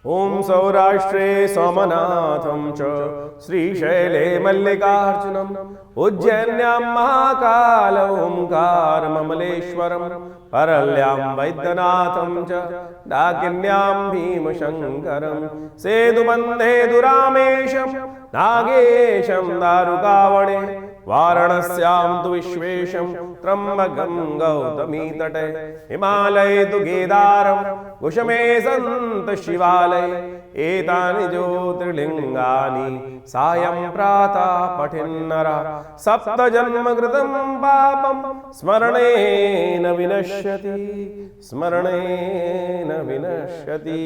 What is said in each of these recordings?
ओम सौराष्ट्रे सोमनाथं च श्रीशैले मल्लिकार्जुनम् उज्जैन्यां महाकाल ओंकारममलेश्वरम् परल्यां वैद्यनाथं च डाकिन्यां भीमशङ्करं सेतुबन्धे दुरामेशं नागेशं दारुकावणे वाराणस्यां तु विश्वेशं त्र्यम्बकं गौतमीतटे हिमालये तु केदारं कुशमे सन्त शिवालये एतानि ज्योतिर्लिङ्गानि सायं प्रातः पठेन्नरः सप्तजन्मकृतं पापं स्मरणेन विनश्यति स्मरणेन विनश्यति।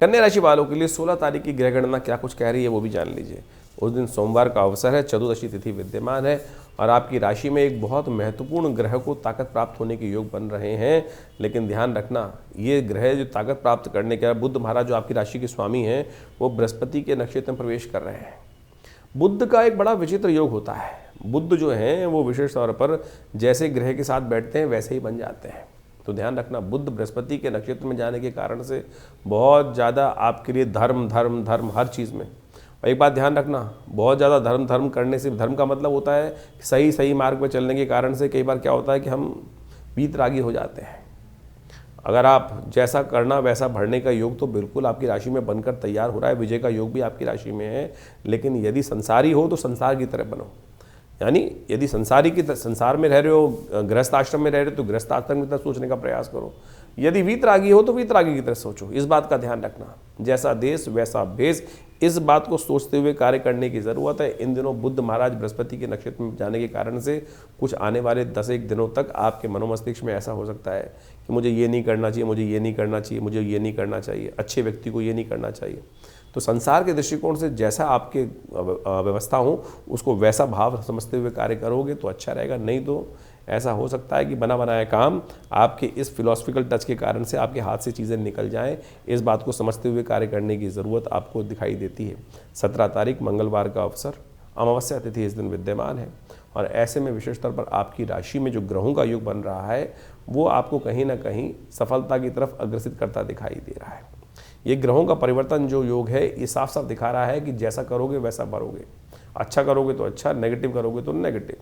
कन्या राशि वालों के लिए 16 तारीख की ग्रह गणना क्या कुछ कह रही है वो भी जान लीजिए। उस दिन सोमवार का अवसर है, चतुर्दशी तिथि विद्यमान है और आपकी राशि में एक बहुत महत्वपूर्ण ग्रह को ताकत प्राप्त होने के योग बन रहे हैं। लेकिन ध्यान रखना, ये ग्रह जो ताकत प्राप्त करने के बुध महाराज जो आपकी राशि के स्वामी हैं वो बृहस्पति के नक्षत्र में प्रवेश कर रहे हैं। बुध का एक बड़ा विचित्र योग होता है। बुध जो हैं वो विशेष तौर पर जैसे ग्रह के साथ बैठते हैं वैसे ही बन जाते हैं। तो ध्यान रखना, बुध बृहस्पति के नक्षत्र में जाने के कारण से बहुत ज़्यादा आपके लिए धर्म धर्म धर्म हर चीज़ में। एक बात ध्यान रखना, बहुत ज़्यादा धर्म करने से, धर्म का मतलब होता है सही मार्ग पर चलने के कारण से कई बार क्या होता है कि हम वीतरागी हो जाते हैं। अगर आप जैसा करना वैसा भरने का योग तो बिल्कुल आपकी राशि में बनकर तैयार हो रहा है। विजय का योग भी आपकी राशि में है। लेकिन यदि संसारी हो तो संसार की तरह बनो, यानी यदि संसार में रह रहे हो, गृहस्थ आश्रम में रह रहे हो तो गृहस्थ आश्रम की तरह सोचने का प्रयास करो। यदि वीतरागी हो तो वीतरागी की तरह सोचो। इस बात का ध्यान रखना, जैसा देश वैसा भेष, इस बात को सोचते हुए कार्य करने की ज़रूरत है। इन दिनों बुध महाराज बृहस्पति के नक्षत्र में जाने के कारण से कुछ आने वाले 10-1 दिनों तक आपके मनोमस्तिष्क में ऐसा हो सकता है कि मुझे ये नहीं करना चाहिए, मुझे ये नहीं करना चाहिए, मुझे ये नहीं करना चाहिए, अच्छे व्यक्ति को ये नहीं करना चाहिए। तो संसार के दृष्टिकोण से जैसा आपके व्यवस्था हो उसको वैसा भाव समझते हुए कार्य करोगे तो अच्छा रहेगा। नहीं तो ऐसा हो सकता है कि बना बनाया काम आपके इस फिलॉसफिकल टच के कारण से आपके हाथ से चीज़ें निकल जाएं। इस बात को समझते हुए कार्य करने की ज़रूरत आपको दिखाई देती है। 17 तारीख मंगलवार का अवसर, अमावस्या तिथि इस दिन विद्यमान है और ऐसे में विशेष तौर पर आपकी राशि में जो ग्रहों का योग बन रहा है वो आपको कहीं ना कहीं सफलता की तरफ अग्रसित करता दिखाई दे रहा है। ये ग्रहों का परिवर्तन जो योग है ये साफ साफ दिखा रहा है कि जैसा करोगे वैसा भरोगे। अच्छा करोगे तो अच्छा, नेगेटिव करोगे तो नेगेटिव।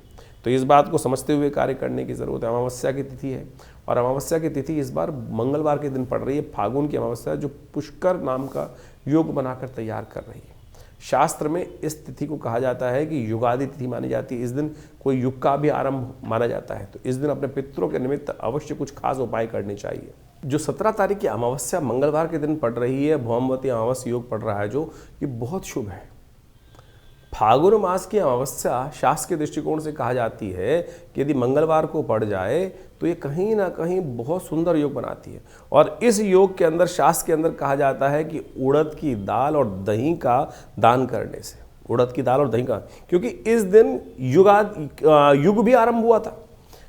तो इस बात को समझते हुए कार्य करने की ज़रूरत है। अमावस्या की तिथि है और अमावस्या की तिथि इस बार मंगलवार के दिन पड़ रही है। फागुन की अमावस्या जो पुष्कर नाम का योग बनाकर तैयार कर रही है। शास्त्र में इस तिथि को कहा जाता है कि युगादि तिथि मानी जाती है। इस दिन कोई युग का भी आरंभ माना जाता है। तो इस दिन अपने पितरों के निमित्त अवश्य कुछ खास उपाय करने चाहिए। जो 17 तारीख की अमावस्या मंगलवार के दिन पड़ रही है, भौमवती अमावस्या योग पड़ रहा है जो, ये बहुत शुभ है। फागुन मास की अमावस्या शास्त्र के दृष्टिकोण से कहा जाती है कि यदि मंगलवार को पड़ जाए तो ये कहीं ना कहीं बहुत सुंदर योग बनाती है। और इस योग के अंदर, शास्त्र के अंदर कहा जाता है कि उड़द की दाल और दही का दान करने से, उड़द की दाल और दही का, क्योंकि इस दिन युग भी आरंभ हुआ था।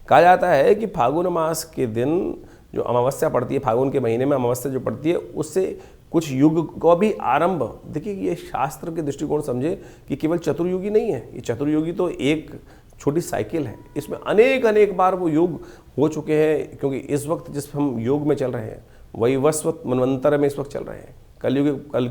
कहा जाता है कि फागुन मास के दिन जो अमावस्या पड़ती है, फागुन के महीने में अमावस्या जो पड़ती है, उससे कुछ युग को भी आरंभ। देखिए ये शास्त्र के दृष्टिकोण समझे कि केवल चतुर्युगी नहीं है। ये चतुर्युगी तो एक छोटी साइकिल है, इसमें अनेक बार वो युग हो चुके हैं। क्योंकि इस वक्त जिस हम योग में चल रहे हैं वही वस्वत मनवंतर में इस वक्त चल रहे हैं,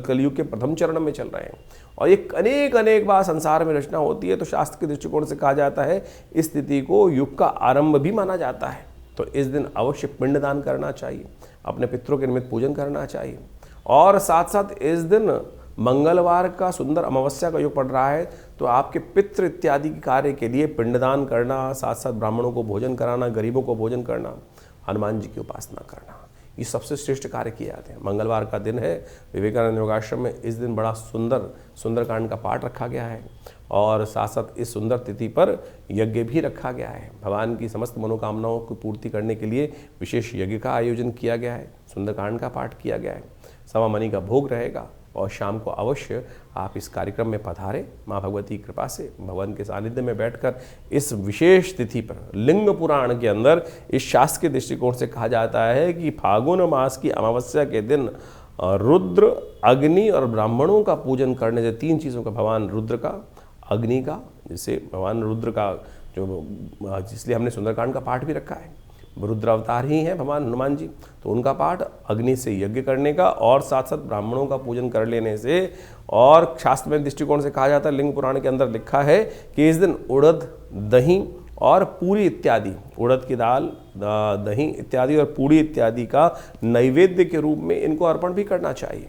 कलयुग के प्रथम चरण में चल रहे हैं और ये अनेक बार संसार में रचना होती है। तो शास्त्र के दृष्टिकोण से कहा जाता है इस तिथि को युग का आरंभ भी माना जाता है। तो इस दिन अवश्य पिंडदान करना चाहिए, अपने पितरों के निमित्त पूजन करना चाहिए और साथ साथ इस दिन मंगलवार का सुंदर अमावस्या का योग पड़ रहा है। तो आपके पितृ इत्यादि कार्य के लिए पिंडदान करना, साथ साथ ब्राह्मणों को भोजन कराना, गरीबों को भोजन करना, हनुमान जी की उपासना करना, ये सबसे श्रेष्ठ कार्य किए जाते हैं। मंगलवार का दिन है, विवेकानंद योगाश्रम में इस दिन बड़ा सुंदरकांड का पाठ रखा गया है और साथ साथ इस सुंदर तिथि पर यज्ञ भी रखा गया है। भगवान की समस्त मनोकामनाओं की पूर्ति करने के लिए विशेष यज्ञ का आयोजन किया गया है, सुंदरकांड का पाठ किया गया है। सवा मणि का भोग रहेगा और शाम को अवश्य आप इस कार्यक्रम में पधारें। माँ भगवती की कृपा से भगवान के सानिध्य में बैठकर इस विशेष तिथि पर, लिंग पुराण के अंदर इस शास्त्र के दृष्टिकोण से कहा जाता है कि फागुन मास की अमावस्या के दिन रुद्र, अग्नि और ब्राह्मणों का पूजन करने से, 3 चीज़ों का, भगवान रुद्र का, अग्नि का, जिससे भगवान रुद्र का जो, इसलिए हमने सुंदरकांड का पाठ भी रखा है, रुद्र अवतार ही हैं भगवान हनुमान जी, तो उनका पाठ अग्नि से यज्ञ करने का और साथ साथ ब्राह्मणों का पूजन कर लेने से, और शास्त्र में दृष्टिकोण से कहा जाता है, लिंग पुराण के अंदर लिखा है कि इस दिन उड़द, दही और पूरी इत्यादि, उड़द की दाल, दही इत्यादि और पूरी इत्यादि का नैवेद्य के रूप में इनको अर्पण भी करना चाहिए।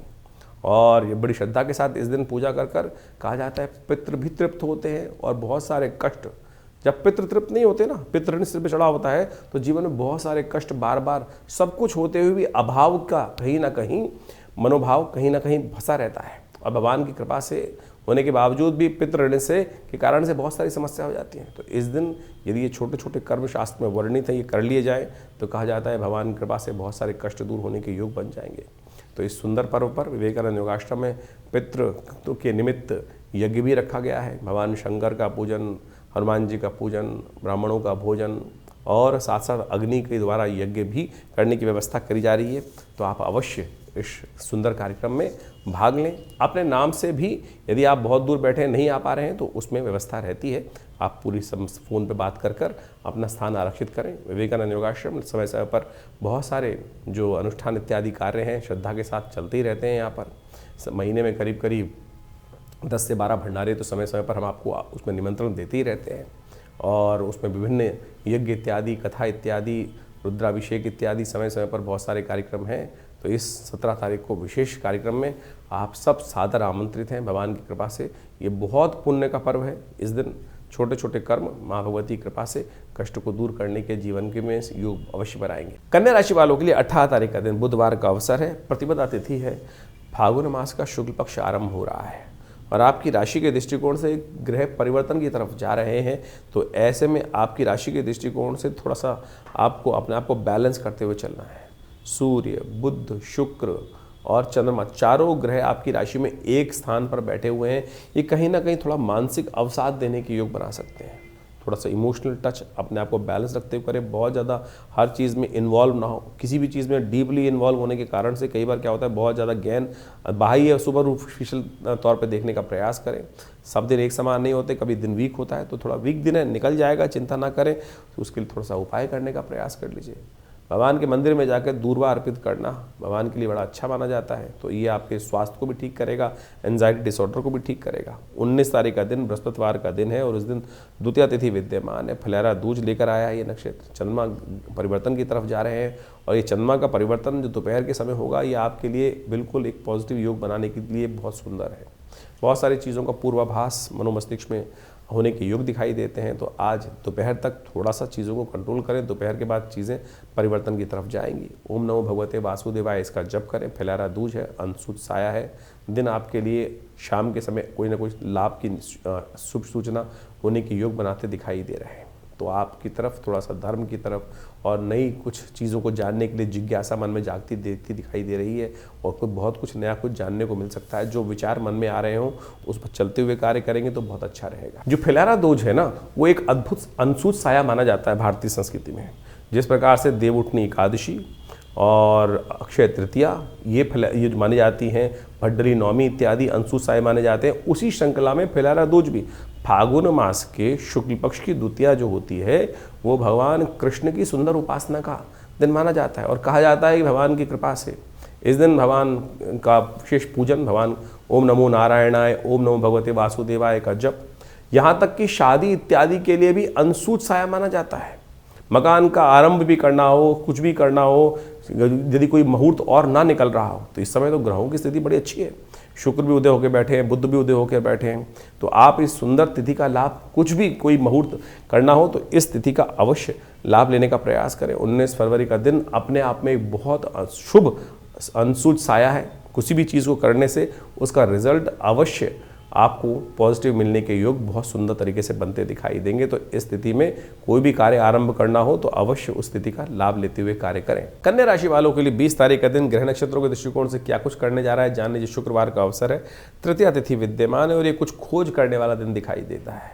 और ये बड़ी श्रद्धा के साथ इस दिन पूजा कर कहा जाता है पितृ भी तृप्त होते हैं, और बहुत सारे कष्ट, जब पितृ तृप्त नहीं होते ना, पितृ ऋण सिर पे चढ़ा होता है, तो जीवन में बहुत सारे कष्ट, बार बार सब कुछ होते हुए भी अभाव का कहीं ना कहीं मनोभाव कहीं ना कहीं फंसा रहता है, और भगवान की कृपा से होने के बावजूद भी पितृ ऋण से के कारण से बहुत सारी समस्या हो जाती हैं। तो इस दिन यदि ये छोटे छोटे कर्म शास्त्र में वर्णित है, ये कर लिए जाए तो कहा जाता है भगवान की कृपा से बहुत सारे कष्ट दूर होने के योग बन जाएंगे। तो इस सुंदर पर्व पर विवेकानंद योगाश्रम में पितृ के निमित्त यज्ञ भी रखा गया है। भगवान शंकर का पूजन, हनुमान जी का पूजन, ब्राह्मणों का भोजन और साथ साथ अग्नि के द्वारा यज्ञ भी करने की व्यवस्था करी जा रही है। तो आप अवश्य इस सुंदर कार्यक्रम में भाग लें। अपने नाम से भी यदि आप बहुत दूर बैठे नहीं आ पा रहे हैं तो उसमें व्यवस्था रहती है, आप पूरी फ़ोन पे बात कर अपना स्थान आरक्षित करें। विवेकानंद योगाश्रम समय समय पर बहुत सारे जो अनुष्ठान इत्यादि कार्य हैं श्रद्धा के साथ चलते ही रहते हैं। यहाँ पर महीने में करीब करीब 10 से 12 भंडारे तो समय समय पर हम आपको उसमें निमंत्रण देते ही रहते हैं, और उसमें विभिन्न यज्ञ इत्यादि, कथा इत्यादि, रुद्राभिषेक इत्यादि समय समय पर बहुत सारे कार्यक्रम हैं। तो इस 17 तारीख को विशेष कार्यक्रम में आप सब सादर आमंत्रित हैं। भगवान की कृपा से ये बहुत पुण्य का पर्व है। इस दिन छोटे छोटे कर्म माँ भगवती की कृपा से कष्ट को दूर करने के जीवन के में योग अवश्य बनाएंगे। कन्या राशि वालों के लिए 18 तारीख का दिन बुधवार का अवसर है। प्रतिपदा तिथि है, फागुन मास का शुक्ल पक्ष आरंभ हो रहा है और आपकी राशि के दृष्टिकोण से ग्रह परिवर्तन की तरफ जा रहे हैं। तो ऐसे में आपकी राशि के दृष्टिकोण से थोड़ा सा आपको अपने आप को बैलेंस करते हुए चलना है। सूर्य, बुध, शुक्र और चंद्रमा चारों ग्रह आपकी राशि में एक स्थान पर बैठे हुए हैं। ये कहीं ना कहीं थोड़ा मानसिक अवसाद देने के योग बना सकते हैं। थोड़ा सा इमोशनल टच अपने आप को बैलेंस रखते हुए करें। बहुत ज़्यादा हर चीज़ में इन्वॉल्व ना हो। किसी भी चीज़ में डीपली इन्वॉल्व होने के कारण से कई बार क्या होता है, बहुत ज़्यादा ज्ञान बाह्य सुपरफिशियल तौर पे देखने का प्रयास करें। सब दिन एक समान नहीं होते, कभी दिन वीक होता है, तो थोड़ा वीक दिन है, निकल जाएगा, चिंता ना करें। तो उसके लिए थोड़ा सा उपाय करने का प्रयास कर लीजिए। भगवान के मंदिर में जाकर दूर्वा अर्पित करना भगवान के लिए बड़ा अच्छा माना जाता है। तो ये आपके स्वास्थ्य को भी ठीक करेगा, एंजाइटी डिसऑर्डर को भी ठीक करेगा। 19 तारीख का दिन बृहस्पतिवार का दिन है और उस दिन द्वितीया तिथि विद्यमान है। फुलेरा दूज लेकर आया है ये नक्षत्र। चंद्रमा परिवर्तन की तरफ जा रहे हैं और ये चंद्रमा का परिवर्तन जो दोपहर के समय होगा, ये आपके लिए बिल्कुल एक पॉजिटिव योग बनाने के लिए बहुत सुंदर है। बहुत सारी चीज़ों का पूर्वाभास मनोमस्तिष्क में होने के योग दिखाई देते हैं। तो आज दोपहर तक थोड़ा सा चीज़ों को कंट्रोल करें, दोपहर के बाद चीज़ें परिवर्तन की तरफ जाएंगी। ओम नमो भगवते वासुदेवाय इसका जप करें। फैलारा दूज है, अंशुत साया है। दिन आपके लिए शाम के समय कोई ना कोई लाभ की शुभ सूचना होने के योग बनाते दिखाई दे रहे हैं। तो आपकी तरफ थोड़ा सा धर्म की तरफ और नई कुछ चीज़ों को जानने के लिए जिज्ञासा मन में जागती देखती दिखाई दे रही है और कुछ बहुत कुछ नया कुछ जानने को मिल सकता है। जो विचार मन में आ रहे हों उस पर चलते हुए कार्य करेंगे तो बहुत अच्छा रहेगा। जो फैलारा दूज है ना, वो एक अद्भुत अनसूत साया माना जाता है भारतीय संस्कृति में। जिस प्रकार से देवउठनी एकादशी और अक्षय तृतीया ये मानी जाती हैं, भड्डरी नौमी इत्यादि अंशुत साय माने जाते हैं, उसी श्रृंखला में फैलारा दूज भी फागुन मास के शुक्ल पक्ष की द्वितीया जो होती है वो भगवान कृष्ण की सुंदर उपासना का दिन माना जाता है। और कहा जाता है कि भगवान की कृपा से इस दिन भगवान का विशेष पूजन, भगवान ओम नमो नारायणाय, ओम नमो भगवते वासुदेवाय का जप, यहाँ तक कि शादी इत्यादि के लिए भी अंशुत साया माना जाता है। मकान का आरंभ भी करना हो, कुछ भी करना हो, यदि कोई मुहूर्त और ना निकल रहा हो तो इस समय तो ग्रहों की स्थिति बड़ी अच्छी है। शुक्र भी उदय होकर बैठे हैं, बुध भी उदय होकर बैठे हैं। तो आप इस सुंदर तिथि का लाभ, कुछ भी कोई मुहूर्त करना हो तो इस तिथि का अवश्य लाभ लेने का प्रयास करें। 19 फरवरी का दिन अपने आप में एक बहुत शुभ अंशुत साया है। किसी भी चीज़ को करने से उसका रिजल्ट अवश्य आपको पॉजिटिव मिलने के योग बहुत सुंदर तरीके से बनते दिखाई देंगे। तो इस स्थिति में कोई भी कार्य आरंभ करना हो तो अवश्य उस स्थिति का लाभ लेते हुए कार्य करें। कन्या राशि वालों के लिए 20 तारीख का दिन ग्रह नक्षत्रों के दृष्टिकोण से क्या कुछ करने जा रहा है जान लीजिए। शुक्रवार का अवसर है, तृतीया तिथि विद्यमान है और ये कुछ खोज करने वाला दिन दिखाई देता है।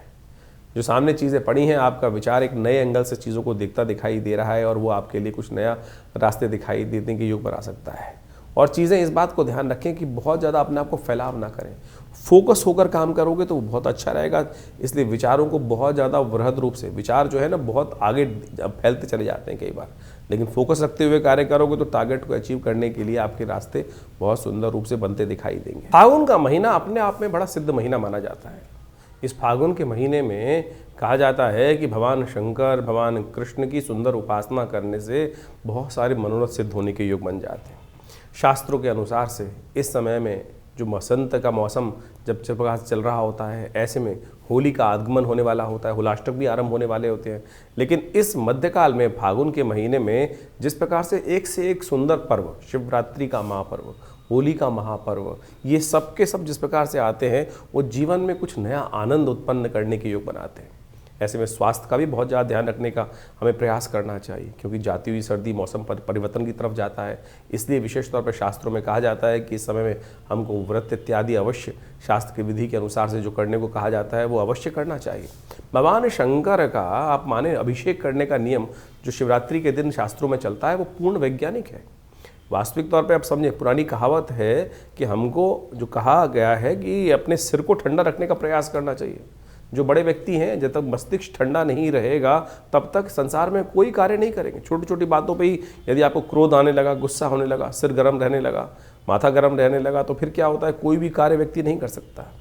जो सामने चीज़ें पड़ी हैं, आपका विचार एक नए एंगल से चीज़ों को देखता दिखाई दे रहा है और वो आपके लिए कुछ नया रास्ते दिखाई देने के योग बना सकता है। और चीज़ें इस बात को ध्यान रखें कि बहुत ज़्यादा अपने आप को फैलाव ना करें। फोकस होकर काम करोगे तो वो बहुत अच्छा रहेगा। इसलिए विचारों को बहुत ज़्यादा वृहद रूप से, विचार जो है ना बहुत आगे फैलते चले जाते हैं कई बार, लेकिन फोकस रखते हुए कार्य करोगे तो टारगेट को अचीव करने के लिए आपके रास्ते बहुत सुंदर रूप से बनते दिखाई देंगे। फागुन का महीना अपने आप में बड़ा सिद्ध महीना माना जाता है। इस फागुन के महीने में कहा जाता है कि भगवान शंकर, भगवान कृष्ण की सुंदर उपासना करने से बहुत सारे मनोरथ सिद्ध होने के योग बन जाते हैं। शास्त्रों के अनुसार से इस समय में जो बसंत का मौसम जब चल रहा होता है, ऐसे में होली का आगमन होने वाला होता है, होलाष्टक भी आरंभ होने वाले होते हैं। लेकिन इस मध्यकाल में फागुन के महीने में जिस प्रकार से एक सुंदर पर्व, शिवरात्रि का महापर्व, होली का महापर्व, ये सब के सब जिस प्रकार से आते हैं वो जीवन में कुछ नया आनंद उत्पन्न करने के योग बनाते हैं। ऐसे में स्वास्थ्य का भी बहुत ज़्यादा ध्यान रखने का हमें प्रयास करना चाहिए, क्योंकि जाती हुई सर्दी मौसम परिवर्तन की तरफ जाता है। इसलिए विशेष तौर पर शास्त्रों में कहा जाता है कि इस समय में हमको व्रत इत्यादि अवश्य शास्त्र की विधि के अनुसार से जो करने को कहा जाता है वो अवश्य करना चाहिए। भगवान शंकर का आप माने अभिषेक करने का नियम जो शिवरात्रि के दिन शास्त्रों में चलता है वो पूर्ण वैज्ञानिक है। वास्तविक तौर पे आप समझे, पुरानी कहावत है कि हमको जो कहा गया है कि अपने सिर को ठंडा रखने का प्रयास करना चाहिए। जो बड़े व्यक्ति हैं, जब तक मस्तिष्क ठंडा नहीं रहेगा तब तक संसार में कोई कार्य नहीं करेंगे। छोटी छोटी बातों पे ही यदि आपको क्रोध आने लगा, गुस्सा होने लगा, सिर गर्म रहने लगा, माथा गर्म रहने लगा, तो फिर क्या होता है, कोई भी कार्य व्यक्ति नहीं कर सकता।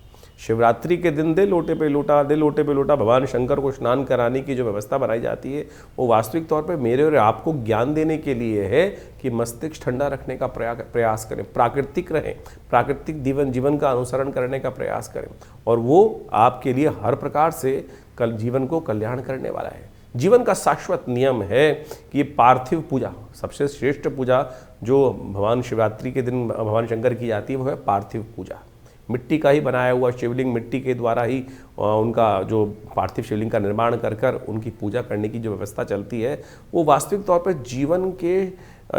शिवरात्रि के दिन दे लोटे पे लोटा भगवान शंकर को स्नान कराने की जो व्यवस्था बनाई जाती है वो वास्तविक तौर पे मेरे और आपको ज्ञान देने के लिए है कि मस्तिष्क ठंडा रखने का प्रयास करें, प्राकृतिक रहें, प्राकृतिक जीवन का अनुसरण करने का प्रयास करें, और वो आपके लिए हर प्रकार से जीवन को कल्याण करने वाला है। जीवन का शाश्वत नियम है कि पार्थिव पूजा, सबसे श्रेष्ठ पूजा जो भगवान शिवरात्रि के दिन भगवान शंकर की जाती है वो है पार्थिव पूजा। मिट्टी का ही बनाया हुआ शिवलिंग, मिट्टी के द्वारा ही उनका जो पार्थिव शिवलिंग का निर्माण कर उनकी पूजा करने की जो व्यवस्था चलती है वो वास्तविक तौर पर जीवन के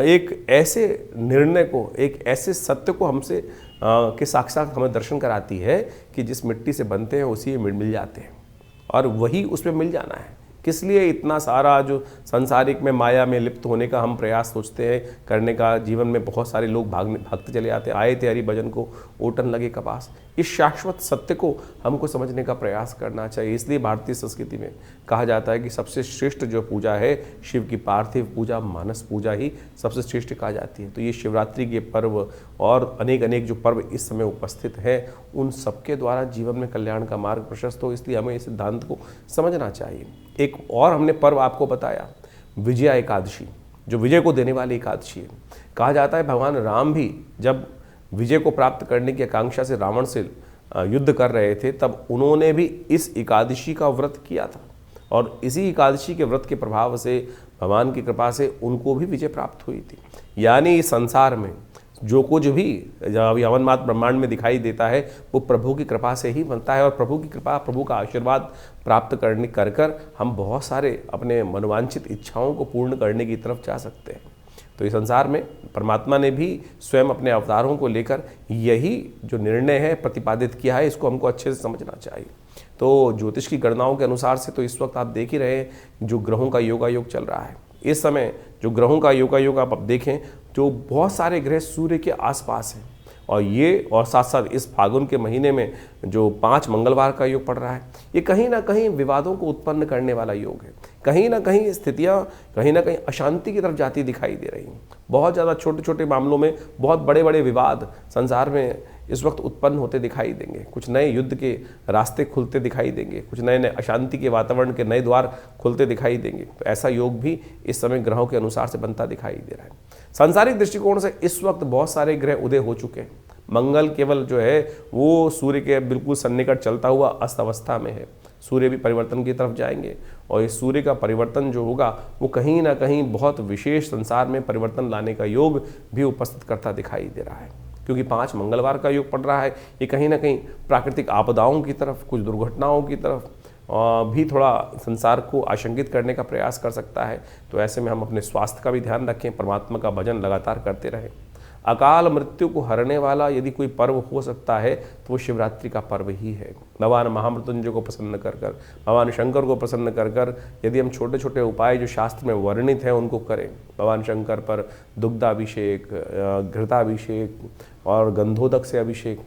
एक ऐसे निर्णय को, एक ऐसे सत्य को हमसे के साक्षात हमें दर्शन कराती है कि जिस मिट्टी से बनते हैं उसी में मिल जाते हैं और वही उसमें मिल जाना है। किस लिए इतना सारा जो संसारिक में माया में लिप्त होने का हम प्रयास सोचते हैं करने का। जीवन में बहुत सारे लोग भागते चले जाते हैं, आए तैयारी भजन को ओटन लगे कपास। इस शाश्वत सत्य को हमको समझने का प्रयास करना चाहिए। इसलिए भारतीय संस्कृति में कहा जाता है कि सबसे श्रेष्ठ जो पूजा है शिव की पार्थिव पूजा, मानस पूजा ही सबसे श्रेष्ठ कहा जाती है। तो ये शिवरात्रि के पर्व और अनेक जो पर्व इस समय उपस्थित हैं उन सबके द्वारा जीवन में कल्याण का मार्ग प्रशस्त हो, इसलिए हमें इस सिद्धांत को समझना चाहिए। एक और हमने पर्व आपको बताया, विजया एकादशी, जो विजय को देने वाली एकादशी है। कहा जाता है भगवान राम भी जब विजय को प्राप्त करने की आकांक्षा से रावण से युद्ध कर रहे थे तब उन्होंने भी इस एकादशी का व्रत किया था, और इसी एकादशी के व्रत के प्रभाव से भगवान की कृपा से उनको भी विजय प्राप्त हुई थी। यानी इस संसार में जो कुछ भी यवनमात ब्रह्मांड में दिखाई देता है वो प्रभु की कृपा से ही बनता है, और प्रभु की कृपा, प्रभु का आशीर्वाद प्राप्त करने कर हम बहुत सारे अपने मनोवांछित इच्छाओं को पूर्ण करने की तरफ जा सकते हैं। तो इस संसार में परमात्मा ने भी स्वयं अपने अवतारों को लेकर यही जो निर्णय है प्रतिपादित किया है, इसको हमको अच्छे से समझना चाहिए। तो ज्योतिष की गणनाओं के अनुसार से तो इस वक्त आप देख ही रहे हैं जो ग्रहों का योगायोग चल रहा है। इस समय जो ग्रहों का योगायोग आप देखें जो बहुत सारे ग्रह सूर्य के आसपास हैं, और साथ साथ इस फागुन के महीने में जो 5 मंगलवार का योग पड़ रहा है, ये कहीं ना कहीं विवादों को उत्पन्न करने वाला योग है। कहीं ना कहीं स्थितियाँ कहीं ना कहीं अशांति की तरफ जाती दिखाई दे रही हैं। बहुत ज़्यादा छोटे छोटे मामलों में बहुत बड़े बड़े विवाद संसार में इस वक्त उत्पन्न होते दिखाई देंगे। कुछ नए युद्ध के रास्ते खुलते दिखाई देंगे, कुछ नए नए अशांति के वातावरण के नए द्वार खुलते दिखाई देंगे। तो ऐसा योग भी इस समय ग्रहों के अनुसार से बनता दिखाई दे रहा है। सांसारिक दृष्टिकोण से इस वक्त बहुत सारे ग्रह उदय हो चुके हैं। मंगल केवल जो है वो सूर्य के बिल्कुल सन्निकट चलता हुआ अस्त अवस्था में है। सूर्य भी परिवर्तन की तरफ जाएंगे, और इस सूर्य का परिवर्तन जो होगा वो कहीं ना कहीं बहुत विशेष संसार में परिवर्तन लाने का योग भी उपस्थित करता दिखाई दे रहा है। क्योंकि 5 मंगलवार का योग पड़ रहा है, ये कहीं ना कहीं प्राकृतिक आपदाओं की तरफ, कुछ दुर्घटनाओं की तरफ भी थोड़ा संसार को आशंकित करने का प्रयास कर सकता है। तो ऐसे में हम अपने स्वास्थ्य का भी ध्यान रखें, परमात्मा का भजन लगातार करते रहें। अकाल मृत्यु को हरने वाला यदि कोई पर्व हो सकता है तो वो शिवरात्रि का पर्व ही है। भगवान महामृत्युंजय को प्रसन्न कर कर, भगवान शंकर को प्रसन्न कर कर यदि हम छोटे छोटे उपाय जो शास्त्र में वर्णित हैं उनको करें, भगवान शंकर पर दुग्धाभिषेक, घृताभिषेक और गंधोदक से अभिषेक,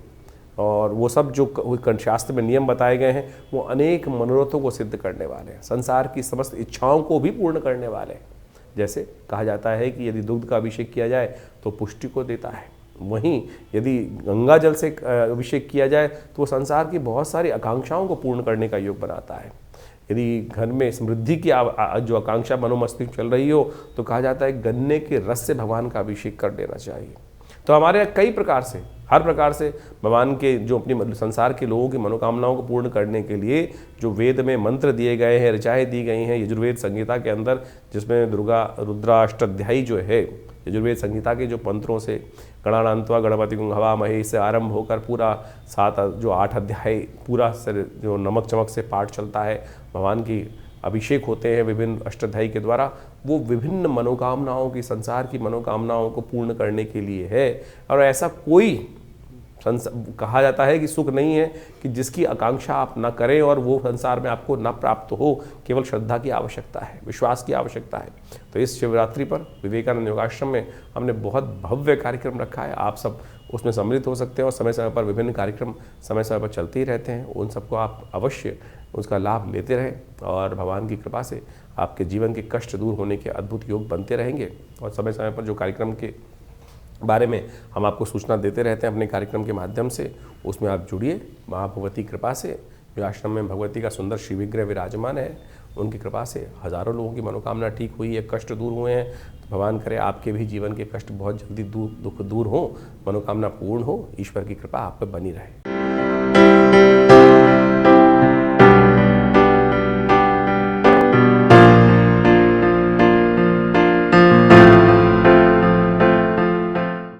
और वो सब जो शास्त्र में नियम बताए गए हैं वो अनेक मनोरथों को सिद्ध करने वाले हैं, संसार की समस्त इच्छाओं को भी पूर्ण करने वाले हैं। जैसे कहा जाता है कि यदि दुग्ध का अभिषेक किया जाए तो पुष्टि को देता है, वहीं यदि गंगा जल से अभिषेक किया जाए तो वो संसार की बहुत सारी आकांक्षाओं को पूर्ण करने का योग बनाता है। यदि घर में समृद्धि की जो आकांक्षा मनोमस्तिष्क चल रही हो तो कहा जाता है गन्ने के रस से भगवान का अभिषेक कर देना चाहिए। तो हमारे यहाँ कई प्रकार से, हर प्रकार से भगवान के जो अपनी संसार के लोगों की मनोकामनाओं को पूर्ण करने के लिए जो वेद में मंत्र दिए गए हैं, ऋचाएँ दी गई हैं यजुर्वेद संहिता के अंदर, जिसमें दुर्गा रुद्राष्टाध्यायी जो है यजुर्वेद संहिता के जो मंत्रों से गणानान्त्वा गणपति हवामहे से आरंभ होकर पूरा 8 अध्याय पूरा जो नमक चमक से पाठ चलता है, भगवान की अभिषेक होते हैं विभिन्न अष्टाध्यायी के द्वारा, वो विभिन्न मनोकामनाओं की, संसार की मनोकामनाओं को पूर्ण करने के लिए है। और ऐसा कोई कहा जाता है कि सुख नहीं है कि जिसकी आकांक्षा आप न करें और वो संसार में आपको न प्राप्त हो, केवल श्रद्धा की आवश्यकता है, विश्वास की आवश्यकता है। तो इस शिवरात्रि पर विवेकानंद योगाश्रम में हमने बहुत भव्य कार्यक्रम रखा है, आप सब उसमें सम्मिलित हो सकते हैं और समय समय पर विभिन्न कार्यक्रम समय समय पर चलते ही रहते हैं, उन सबको आप अवश्य उसका लाभ लेते रहें और भगवान की कृपा से आपके जीवन के कष्ट दूर होने के अद्भुत योग बनते रहेंगे। और समय समय पर जो कार्यक्रम के बारे में हम आपको सूचना देते रहते हैं अपने कार्यक्रम के माध्यम से, उसमें आप जुड़िए। महाभगवती कृपा से जो आश्रम में भगवती का सुंदर श्री विग्रह विराजमान है, उनकी कृपा से हज़ारों लोगों की मनोकामना ठीक हुई है, कष्ट दूर हुए हैं। तो भगवान करे आपके भी जीवन के कष्ट बहुत जल्दी दुख दूर हो, मनोकामना पूर्ण हो, ईश्वर की कृपा आप पर बनी रहे।